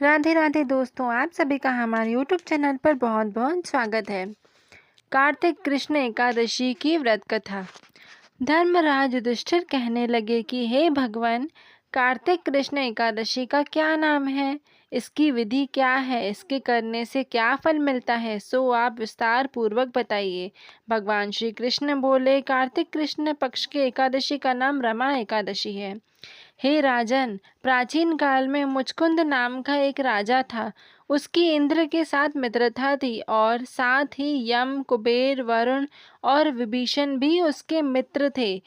राधे राधे दोस्तों, आप सभी का हमारे YouTube चैनल पर बहुत बहुत स्वागत है। कार्तिक कृष्ण एकादशी की व्रत कथा। धर्मराज युधिष्ठिर कहने लगे कि हे भगवान, कार्तिक कृष्ण एकादशी का क्या नाम है, इसकी विधि क्या है, इसके करने से क्या फल मिलता है, सो आप विस्तार पूर्वक बताइए। भगवान श्री कृष्ण बोले, कार्तिक कृष्ण पक्ष की एकादशी का नाम रमा एकादशी है। हे राजन, प्राचीन काल में मुचकुंद नाम का एक राजा था। उसकी इंद्र के साथ मित्रता थी और साथ ही यम, कुबेर, वरुण और विभीषण भी उसके मित्र थे।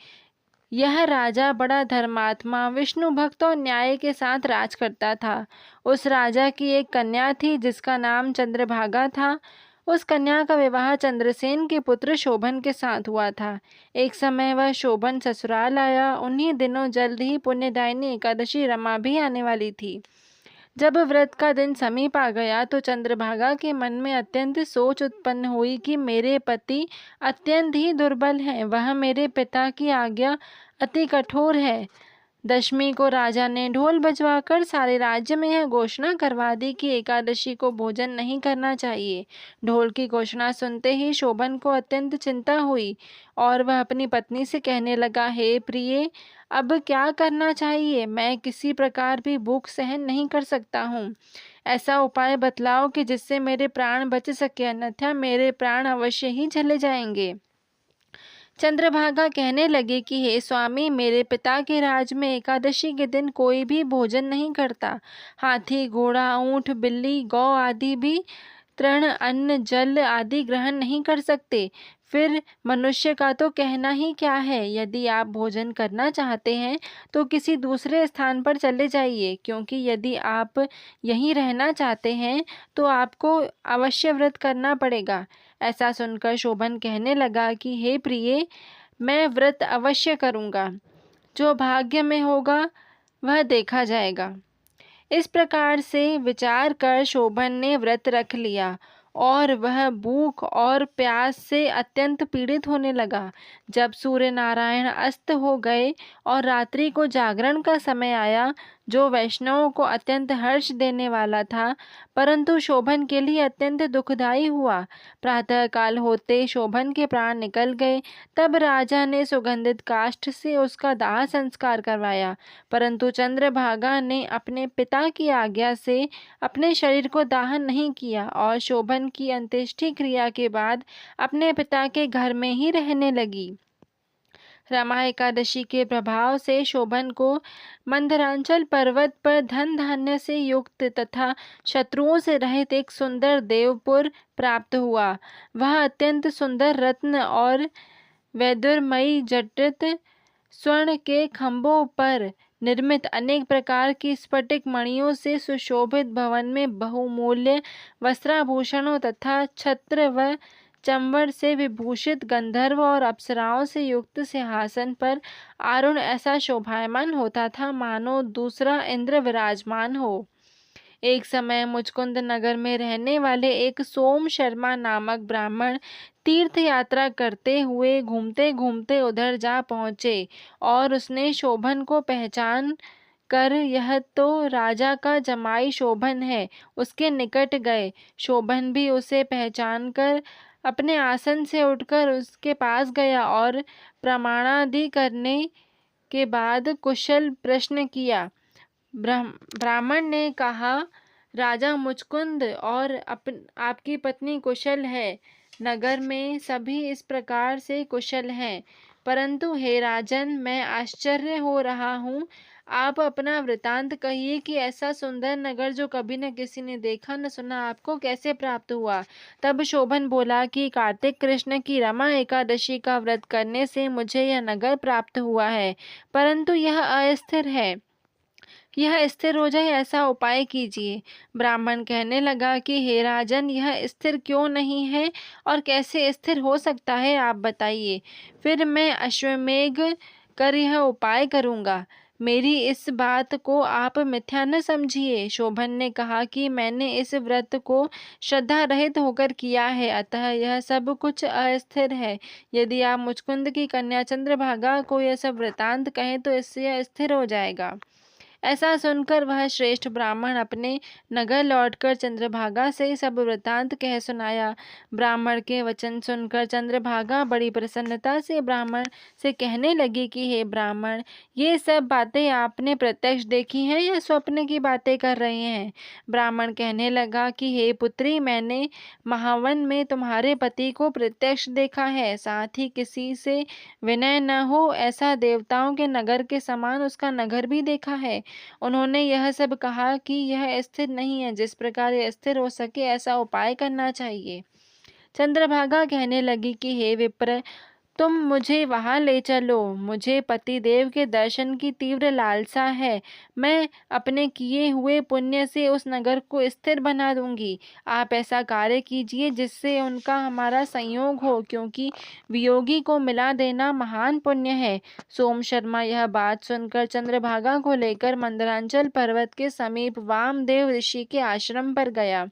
यह राजा बड़ा धर्मात्मा, विष्णु भक्त और न्याय के साथ राज करता था। उस राजा की एक कन्या थी जिसका नाम चंद्रभागा था। उस कन्या का विवाह चंद्रसेन के पुत्र शोभन के साथ हुआ था। एक समय वह शोभन ससुराल आया। उन्हीं दिनों जल्द ही पुण्यदायिनी एकादशी रमा भी आने वाली थी। जब व्रत का दिन समीप आ गया तो चंद्रभागा के मन में अत्यंत सोच उत्पन्न हुई कि मेरे पति अत्यंत ही दुर्बल हैं, वह मेरे पिता की आज्ञा अति कठोर है। दशमी को राजा ने ढोल बजवाकर सारे राज्य में यह घोषणा करवा दी कि एकादशी को भोजन नहीं करना चाहिए। ढोल की घोषणा सुनते ही शोभन को अत्यंत चिंता हुई और वह अपनी पत्नी से कहने लगा, हे प्रिय, अब क्या करना चाहिए? मैं किसी प्रकार भी भूख सहन नहीं कर सकता हूँ। ऐसा उपाय बतलाओ कि जिससे मेरे प्राण बच सके, अन्यथा मेरे प्राण अवश्य ही चले जाएंगे। चंद्रभागा कहने लगे कि हे स्वामी, मेरे पिता के राज में एकादशी के दिन कोई भी भोजन नहीं करता। हाथी, घोड़ा, ऊंट, बिल्ली, गौ आदि भी तृण, अन्न, जल आदि ग्रहण नहीं कर सकते। फिर मनुष्य का तो कहना ही क्या है। यदि आप भोजन करना चाहते हैं तो किसी दूसरे स्थान पर चले जाइए, क्योंकि यदि आप यहीं रहना चाहते हैं तो आपको अवश्य व्रत करना पड़ेगा। ऐसा सुनकर शोभन कहने लगा कि हे प्रिय, मैं व्रत अवश्य करूँगा। जो भाग्य में होगा वह देखा जाएगा। इस प्रकार से विचार कर शोभन ने व्रत रख लिया और वह भूख और प्यास से अत्यंत पीड़ित होने लगा। जब सूर्य नारायण अस्त हो गए और रात्रि को जागरण का समय आया, जो वैष्णवों को अत्यंत हर्ष देने वाला था, परंतु शोभन के लिए अत्यंत दुखदायी हुआ। प्रातःकाल होते शोभन के प्राण निकल गए। तब राजा ने सुगंधित काष्ठ से उसका दाह संस्कार करवाया, परंतु चंद्रभागा ने अपने पिता की आज्ञा से अपने शरीर को दाहन नहीं किया और शोभन की अंत्येष्टि क्रिया के बाद अपने पिता के घर में ही रहने लगी। रमा एकादशी के प्रभाव से शोभन को मंदरांचल पर्वत पर धन धान्य से युक्त तथा शत्रुओं से रहित एक सुंदर देवपुर प्राप्त हुआ। वह अत्यंत सुंदर रत्न और वैदुर्मयी जटित स्वर्ण के खंभों पर निर्मित अनेक प्रकार की स्फटिक मणियों से सुशोभित भवन में बहुमूल्य वस्त्राभूषणों तथा छत्र व चंबड़ से विभूषित गंधर्व और अप्सराओं से युक्त सिंहासन पर आरूढ़ ऐसा शोभायमान होता था मानो दूसरा इंद्र विराजमान हो। एक समय मुचकुंद नगर में रहने वाले एक सोम शर्मा नामक ब्राह्मण तीर्थ यात्रा करते हुए घूमते घूमते उधर जा पहुँचे और उसने शोभन को पहचान कर यह तो राजा का जमाई शोभन है, उसके निकट गए। शोभन भी उसे पहचान कर अपने आसन से उठकर उसके पास गया और प्रमाणादि करने के बाद कुशल प्रश्न किया। ब्राह्मण ने कहा, राजा मुचकुंद और आपकी पत्नी कुशल है। नगर में सभी इस प्रकार से कुशल हैं, परंतु हे राजन, मैं आश्चर्य हो रहा हूँ। आप अपना वृतांत कहिए कि ऐसा सुंदर नगर जो कभी न किसी ने देखा न सुना, आपको कैसे प्राप्त हुआ। तब शोभन बोला कि कार्तिक कृष्ण की रमा एकादशी का व्रत करने से मुझे यह नगर प्राप्त हुआ है, परंतु यह अस्थिर है। यह स्थिर हो जाए ऐसा उपाय कीजिए। ब्राह्मण कहने लगा कि हे राजन, यह स्थिर क्यों नहीं है और कैसे स्थिर हो सकता है, आप बताइए। फिर मैं अश्वमेघ कर यह उपाय करूँगा। मेरी इस बात को आप मिथ्या न समझिए। शोभन ने कहा कि मैंने इस व्रत को श्रद्धा रहित होकर किया है, अतः यह सब कुछ अस्थिर है। यदि आप मुचकुंद की कन्या चंद्रभागा को यह सब वृतांत कहें तो इससे यह स्थिर हो जाएगा। ऐसा सुनकर वह श्रेष्ठ ब्राह्मण अपने नगर लौटकर चंद्रभागा से सब वृत्तांत कह सुनाया। ब्राह्मण के वचन सुनकर चंद्रभागा बड़ी प्रसन्नता से ब्राह्मण से कहने लगी कि हे ब्राह्मण, ये सब बातें आपने प्रत्यक्ष देखी हैं या स्वप्न की बातें कर रहे हैं? ब्राह्मण कहने लगा कि हे पुत्री, मैंने महावन में तुम्हारे पति को प्रत्यक्ष देखा है, साथ ही किसी से विनय न हो ऐसा देवताओं के नगर के समान उसका नगर भी देखा है। उन्होंने यह सब कहा कि यह स्थिर नहीं है, जिस प्रकार यह स्थिर हो सके ऐसा उपाय करना चाहिए। चंद्रभागा कहने लगी कि हे विप्र, तुम मुझे वहां ले चलो। मुझे पतिदेव के दर्शन की तीव्र लालसा है। मैं अपने किए हुए पुण्य से उस नगर को स्थिर बना दूंगी। आप ऐसा कार्य कीजिए जिससे उनका हमारा संयोग हो, क्योंकि वियोगी को मिला देना महान पुण्य है। सोम शर्मा यह बात सुनकर चंद्रभागा को लेकर मंदरांचल पर्वत के समीप वामदेव ऋषि के आश्रम पर गया।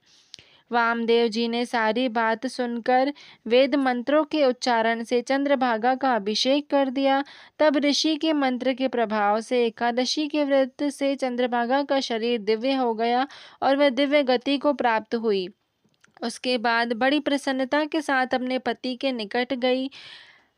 वामदेव जी ने सारी बात सुनकर वेद मंत्रों के उच्चारण से चंद्रभागा का अभिषेक कर दिया। तब ऋषि के मंत्र के प्रभाव से एकादशी के व्रत से चंद्रभागा का शरीर दिव्य हो गया और वह दिव्य गति को प्राप्त हुई। उसके बाद बड़ी प्रसन्नता के साथ अपने पति के निकट गई।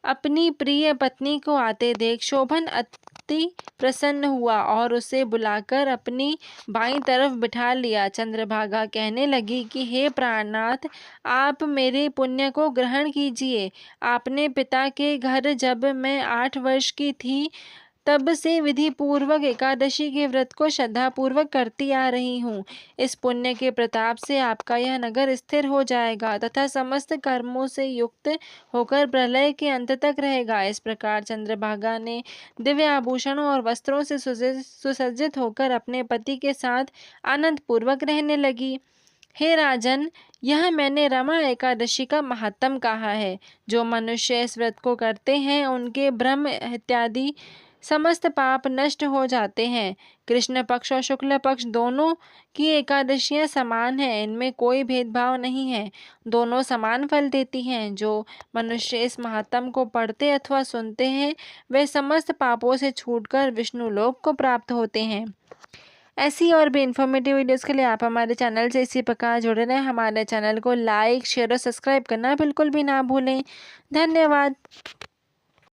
अपनी प्रिय पत्नी को आते देख शोभन अति प्रसन्न हुआ और उसे बुलाकर अपनी बाईं तरफ बिठा लिया। चंद्रभागा कहने लगी कि हे प्राणनाथ, आप मेरे पुण्य को ग्रहण कीजिए। आपने पिता के घर जब मैं 8 वर्ष की थी तब से विधि पूर्वक एकादशी के व्रत को श्रद्धा पूर्वक करती आ रही हूँ। इस पुण्य के प्रताप से आपका यह नगर स्थिर हो जाएगा तथा समस्त कर्मों से युक्त होकर प्रलय के अंत तक रहेगा। इस प्रकार चंद्रभागा ने दिव्य आभूषणों और वस्त्रों से सुसज्जित होकर अपने पति के साथ आनंद पूर्वक रहने लगी। हे राजन, यह मैंने रमा एकादशी का महात्म कहा है। जो मनुष्य इस व्रत को करते हैं उनके ब्रह्म इत्यादि समस्त पाप नष्ट हो जाते हैं। कृष्ण पक्ष और शुक्ल पक्ष दोनों की एकादशियां समान हैं, इनमें कोई भेदभाव नहीं है, दोनों समान फल देती हैं। जो मनुष्य इस महात्म को पढ़ते अथवा सुनते हैं वे समस्त पापों से छूटकर विष्णु लोक को प्राप्त होते हैं। ऐसी और भी इन्फॉर्मेटिव वीडियोस के लिए आप हमारे चैनल से इसी प्रकार जुड़े रहें। हमारे चैनल को लाइक, शेयर और सब्सक्राइब करना बिल्कुल भी ना भूलें। धन्यवाद।